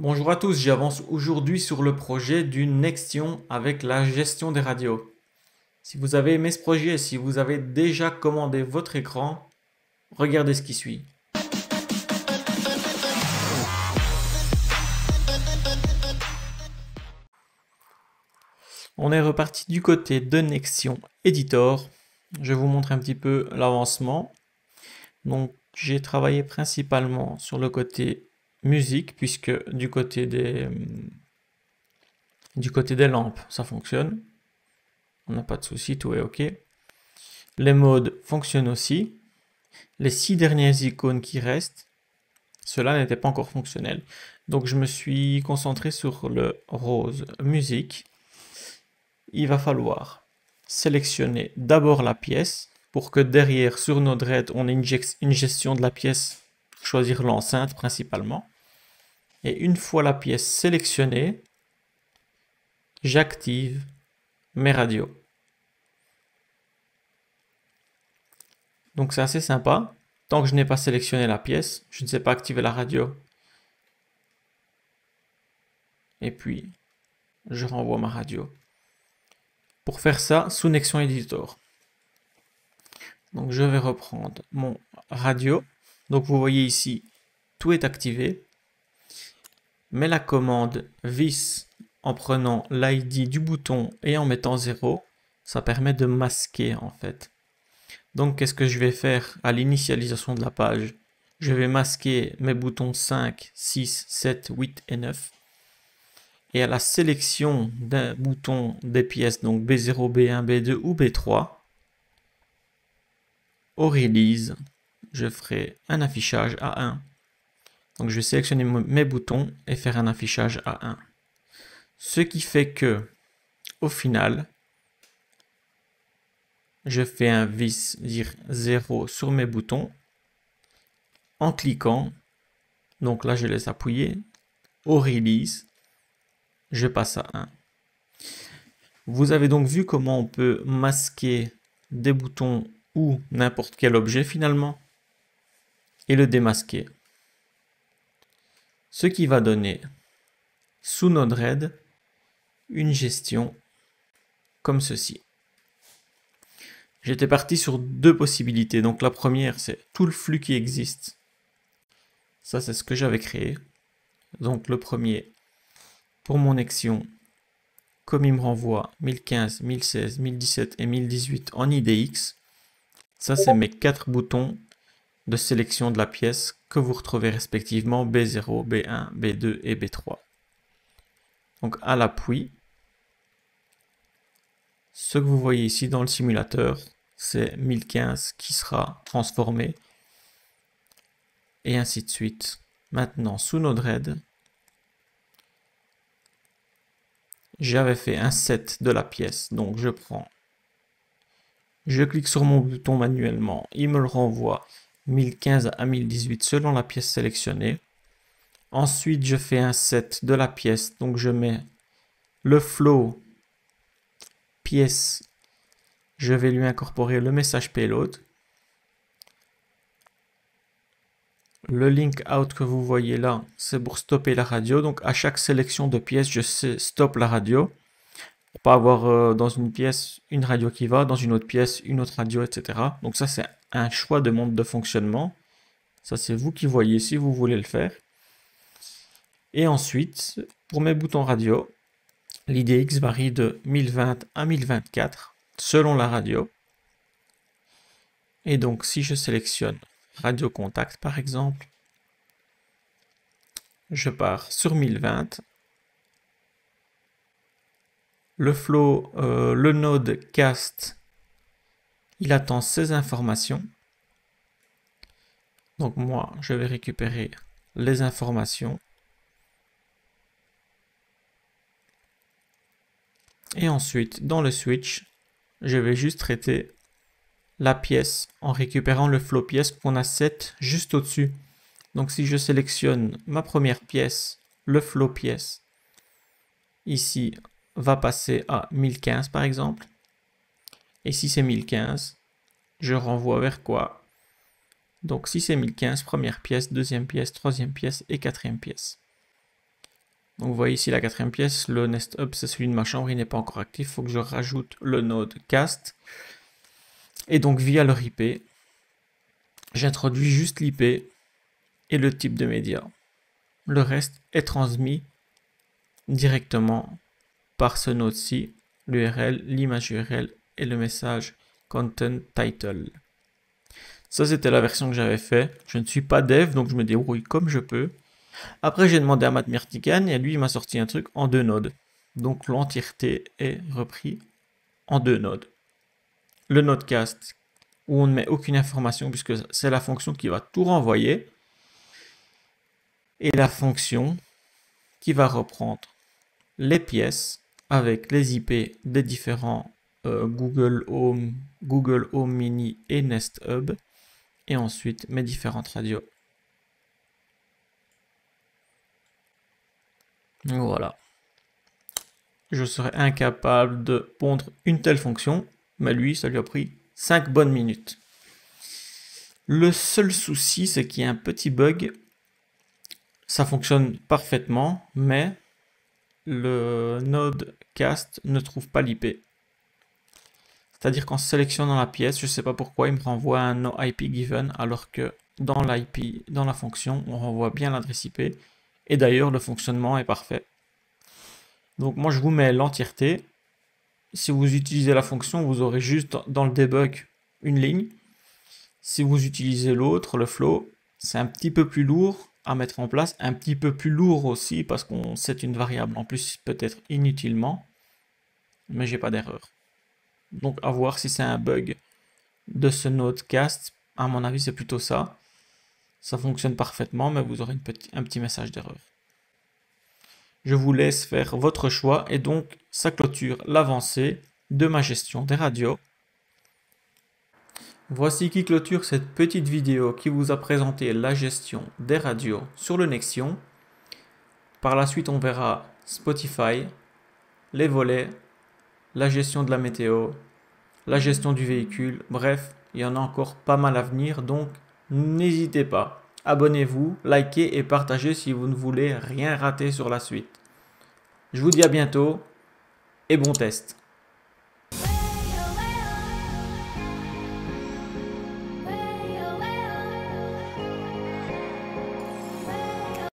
Bonjour à tous, j'avance aujourd'hui sur le projet du Nextion avec la gestion des radios. Si vous avez aimé ce projet et si vous avez déjà commandé votre écran, regardez ce qui suit. On est reparti du côté de Nextion Editor. Je vous montre un petit peu l'avancement. Donc j'ai travaillé principalement sur le côté musique puisque du côté des lampes ça fonctionne. On n'a pas de souci, tout est OK. Les modes fonctionnent aussi. Les 6 dernières icônes qui restent, cela n'était pas encore fonctionnel. Donc je me suis concentré sur le rose musique. Il va falloir sélectionner d'abord la pièce pour que derrière sur Node-RED on ait une gestion de la pièce, choisir l'enceinte principalement. Et une fois la pièce sélectionnée, j'active mes radios. Donc c'est assez sympa. Tant que je n'ai pas sélectionné la pièce, je ne sais pas activer la radio. Et puis, je renvoie ma radio. Pour faire ça, sous Nextion Editor. Donc je vais reprendre mon radio. Donc vous voyez ici, tout est activé. Mais la commande vis en prenant l'ID du bouton et en mettant 0, ça permet de masquer en fait. Donc qu'est-ce que je vais faire à l'initialisation de la page? Je vais masquer mes boutons 5, 6, 7, 8 et 9. Et à la sélection d'un bouton des pièces, donc B0, B1, B2 ou B3, au release, je ferai un affichage à 1. Donc je vais sélectionner mes boutons et faire un affichage à 1. Ce qui fait que, au final, je fais un vis dire 0 sur mes boutons en cliquant. Donc là, je laisse appuyer. Au release, je passe à 1. Vous avez donc vu comment on peut masquer des boutons ou n'importe quel objet finalement et le démasquer. Ce qui va donner sous Node-RED une gestion comme ceci. J'étais parti sur deux possibilités. Donc la première, c'est tout le flux qui existe. Ça, c'est ce que j'avais créé. Donc le premier, pour mon Nextion, comme il me renvoie 1015, 1016, 1017 et 1018 en IDX, ça c'est mes 4 boutons de sélection de la pièce que vous retrouvez respectivement B0, B1, B2 et B3. Donc à l'appui, ce que vous voyez ici dans le simulateur, c'est 1015 qui sera transformé et ainsi de suite. Maintenant sous Node-RED, j'avais fait un set de la pièce, donc je clique sur mon bouton manuellement, il me le renvoie 1015 à 1018 selon la pièce sélectionnée. Ensuite, je fais un set de la pièce, donc je mets le flow pièce, je vais lui incorporer le message payload. Le link out que vous voyez là, c'est pour stopper la radio. Donc à chaque sélection de pièces, je stoppe la radio. Pour pas avoir dans une pièce une radio qui va, dans une autre pièce une autre radio, etc. Donc ça c'est un choix de mode de fonctionnement. Ça c'est vous qui voyez si vous voulez le faire. Et ensuite, pour mes boutons radio, l'IDX varie de 1020 à 1024 selon la radio. Et donc si je sélectionne radio contact par exemple, je pars sur 1020. Le flow, le node cast, il attend ces informations. Donc moi, je vais récupérer les informations. Et ensuite, dans le switch, je vais juste traiter la pièce en récupérant le flow pièce qu'on a set juste au-dessus. Donc si je sélectionne ma première pièce, le flow pièce, ici, va passer à 1015 par exemple. Et si c'est 1015, je renvoie vers quoi? Donc si c'est 1015, première pièce, deuxième pièce, troisième pièce et quatrième pièce. Donc vous voyez ici la quatrième pièce, le Nest Hub, c'est celui de ma chambre, il n'est pas encore actif. Il faut que je rajoute le node cast. Et donc via leur IP, j'introduis juste l'IP et le type de média. Le reste est transmis directement par ce node-ci, l'URL, l'image URL et le message content title. Ça, c'était la version que j'avais fait. Je ne suis pas dev, donc je me débrouille comme je peux. Après, j'ai demandé à Matt Mirtigan et lui, il m'a sorti un truc en 2 nodes. Donc, l'entièreté est repris en 2 nodes. Le nodecast, où on ne met aucune information puisque c'est la fonction qui va tout renvoyer. Et la fonction qui va reprendre les pièces avec les IP des différents Google Home Mini et Nest Hub. Et ensuite mes différentes radios. Voilà. Je serais incapable de pondre une telle fonction, mais lui, ça lui a pris 5 bonnes minutes. Le seul souci, c'est qu'il y a un petit bug. Ça fonctionne parfaitement, mais le node cast ne trouve pas l'IP. C'est-à-dire qu'en sélectionnant la pièce, je ne sais pas pourquoi, il me renvoie un no IP given, alors que dans l'IP, dans la fonction, on renvoie bien l'adresse IP. Et d'ailleurs, le fonctionnement est parfait. Donc moi, je vous mets l'entièreté. Si vous utilisez la fonction, vous aurez juste dans le debug une ligne. Si vous utilisez l'autre, le flow, c'est un petit peu plus lourd à mettre en place. Un petit peu plus lourd aussi, parce qu'on c'est une variable en plus, peut-être inutilement. Mais j'ai pas d'erreur. Donc à voir si c'est un bug de ce nodecast. À mon avis, c'est plutôt ça. Ça fonctionne parfaitement, mais vous aurez un petit message d'erreur. Je vous laisse faire votre choix et donc ça clôture l'avancée de ma gestion des radios. Voici qui clôture cette petite vidéo qui vous a présenté la gestion des radios sur le Nexion. Par la suite, on verra Spotify, les volets, la gestion de la météo, la gestion du véhicule. Bref, il y en a encore pas mal à venir, donc n'hésitez pas. Abonnez-vous, likez et partagez si vous ne voulez rien rater sur la suite. Je vous dis à bientôt et bon test.